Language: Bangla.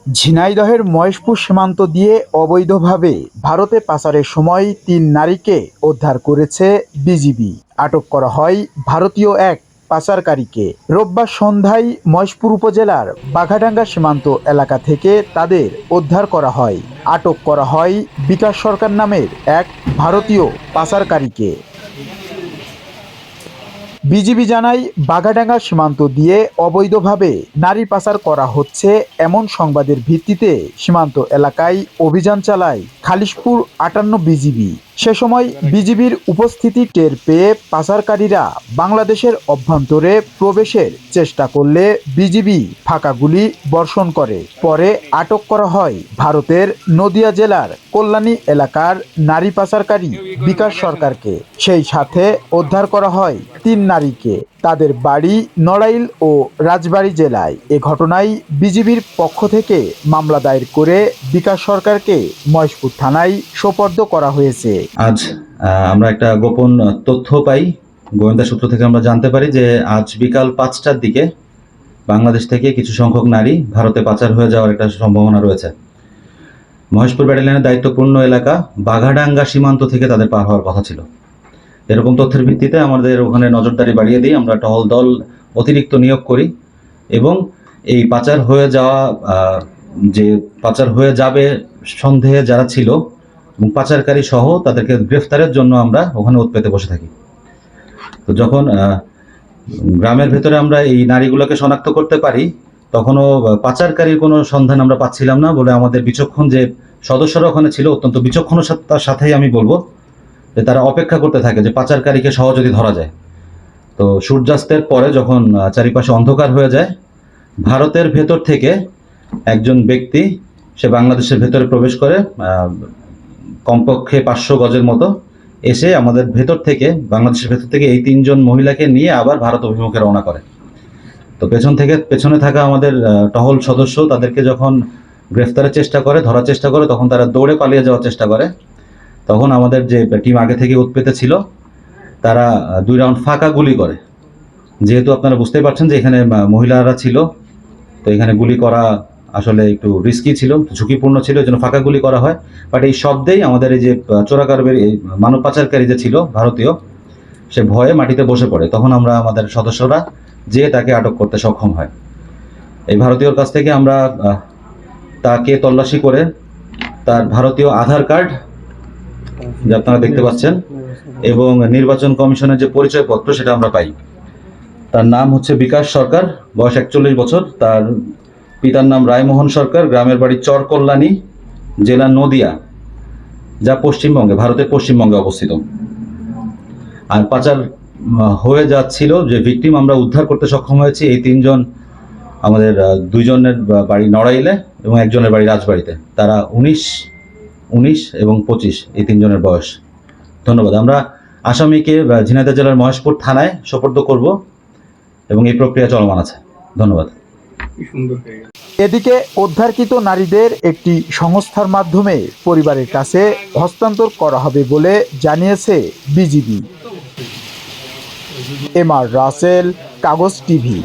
ঝিনাইদহের মহেশপুর সীমান্ত দিয়ে অবৈধভাবে ভারতে পাচারের সময় ৩ নারীকে উদ্ধার করেছে বিজিবি। আটক করা হয় ভারতীয় এক পাচারকারীকে। রোববার সন্ধ্যায় মহেশপুর উপজেলার বাঘাডাঙ্গা সীমান্ত এলাকা থেকে তাদের উদ্ধার করা হয়। আটক করা হয় বিকাশ সরকার নামের এক ভারতীয় পাচারকারীকে। বিজিবি জানায়, বাঘাডাঙ্গা সীমান্ত দিয়ে অবৈধভাবে নারী পাচার করা হচ্ছে এমন সংবাদের ভিত্তিতে সীমান্ত এলাকায় অভিযান চালায় খালিশপুর ৫৮ বিজিবি। সে সময় বিজিবির উপস্থিতি টের পেয়ে পাচারকারীরা বাংলাদেশের অভ্যন্তরে প্রবেশের চেষ্টা করলে বিজিবি ফাঁকা গুলি বর্ষণ করে। পরে আটক করা হয় ভারতের নদিয়া জেলার কল্যাণী এলাকার নারী পাচারকারী বিকাশ সরকারকে। সেই সাথে উদ্ধার করা হয় ৩ নারীকে। তাদের বাড়ি নড়াইল ও রাজবাড়ী জেলায়। এ ঘটনায় বিজিবির পক্ষ থেকে মামলা দায়ের করে বিকাশ সরকারকে মহেশপুর থানায় সোপর্দ করা হয়েছে। আজ আমরা একটা গোপন তথ্য পাই। গোয়েন্দা সূত্র থেকে আমরা জানতে পারি যে আজ বিকাল ৫টার দিকে বাংলাদেশ থেকে কিছু সংখ্যক নারী ভারতে পাচার হয়ে যাওয়ার একটা সম্ভাবনা রয়েছে। মহেশপুর ব্যাটালিয়নের দায়িত্বপূর্ণ এলাকা বাঘাডাঙ্গা সীমান্ত থেকে তাদের পার হওয়ার কথা ছিল। এরকম তথ্যের ভিত্তিতে আমাদের ওখানে নজরদারি বাড়িয়ে দিই, আমরা টহল দল অতিরিক্ত নিয়োগ করি এবং এই পাচার হয়ে যাবে সন্দেহে যারা ছিল এবং পাচারকারী সহ তাদেরকে গ্রেফতারের জন্য আমরা ওখানে ওত পেতে বসে থাকি। তো যখন গ্রামের ভেতরে আমরা এই নারীগুলোকে শনাক্ত করতে পারি, তখনও পাচারকারীর কোনো সন্ধান আমরা পাচ্ছিলাম না বলে আমাদের বিচক্ষণ যে সদস্যরা ওখানে ছিল, অত্যন্ত বিচক্ষণতার সাথেই আমি বলবো যে তারা অপেক্ষা করতে থাকে যে পাচারকারীকে সহ যদি ধরা যায়। তো সূর্যাস্তের পরে যখন চারিপাশে অন্ধকার হয়ে যায়, ভারতের ভেতর থেকে একজন ব্যক্তি সে বাংলাদেশের ভেতরে প্রবেশ করে কমপক্ষে ৫০০ গজের মতো এসে আমাদের ভেতর থেকে, বাংলাদেশের ভেতর থেকে এই ৩ জন মহিলাকে নিয়ে আবার ভারত অভিমুখে রওনা করে। তো পেছনে থাকা আমাদের টহল সদস্য তাদেরকে যখন গ্রেফতারের চেষ্টা করে, ধরার চেষ্টা করে, তখন তারা দৌড়ে পালিয়ে যাওয়ার চেষ্টা করে। তখন আমাদের যে টিম আগে থেকে উৎপেতে ছিল তারা ২ রাউন্ড ফাঁকা গুলি করে। যেহেতু আপনারা বুঝতেই পারছেন যে এখানে মহিলারা ছিল, তো এখানে গুলি করা আসলে একটু রিস্কি ছিল, ঝুঁকিপূর্ণ ছিল, এই জন্য ফাঁকা গুলি করা হয়। বাট এই শব্দেই আমাদের এই যে চোরাকারবারি, এই মানব পাচারকারী যে ছিল ভারতীয়, সে ভয়ে মাটিতে বসে পড়ে। তখন আমরা আমাদের সদস্যরা যেয়ে তাকে আটক করতে সক্ষম হয়। এই ভারতীয়র কাছ থেকে আমরা তাকে তল্লাশি করে তার ভারতীয় আধার কার্ড, যে আপনারা দেখতে পাচ্ছেন, এবং নির্বাচন কমিশনের যে পরিচয়পত্র সেটা আমরা পাই। তার নাম হচ্ছে বিকাশ সরকার, বয়স ৪১ বছর। তার পিতার নাম রায়মোহন সরকার, গ্রামের বাড়ি চর কল্যাণী, জেলা নদিয়া, যা পশ্চিমবঙ্গে, ভারতের পশ্চিমবঙ্গে অবস্থিত। আর পাচার হয়ে যাচ্ছিল যে ভিকটিম আমরা উদ্ধার করতে সক্ষম হয়েছি। এই ৩ জন আমাদের ২ জনের বাড়ি নড়াইলে এবং একজনের বাড়ি রাজবাড়িতে। তারা ১৯ এবং ২৫, এই ৩ জনের বয়স। ধন্যবাদ। আমরা আসামিকে ঝিনাইদহ জেলার মহেশপুর থানায় সোপর্দ করব এবং এই প্রক্রিয়া চলমান আছে। ধন্যবাদ। এদিকে উদ্ধারকৃত নারীদের একটি সংস্থার মাধ্যমে পরিবারের কাছে হস্তান্তর করা হবে বলে জানিয়েছে বিজিবি। এম আর রাসেল, কাগজ টিভি।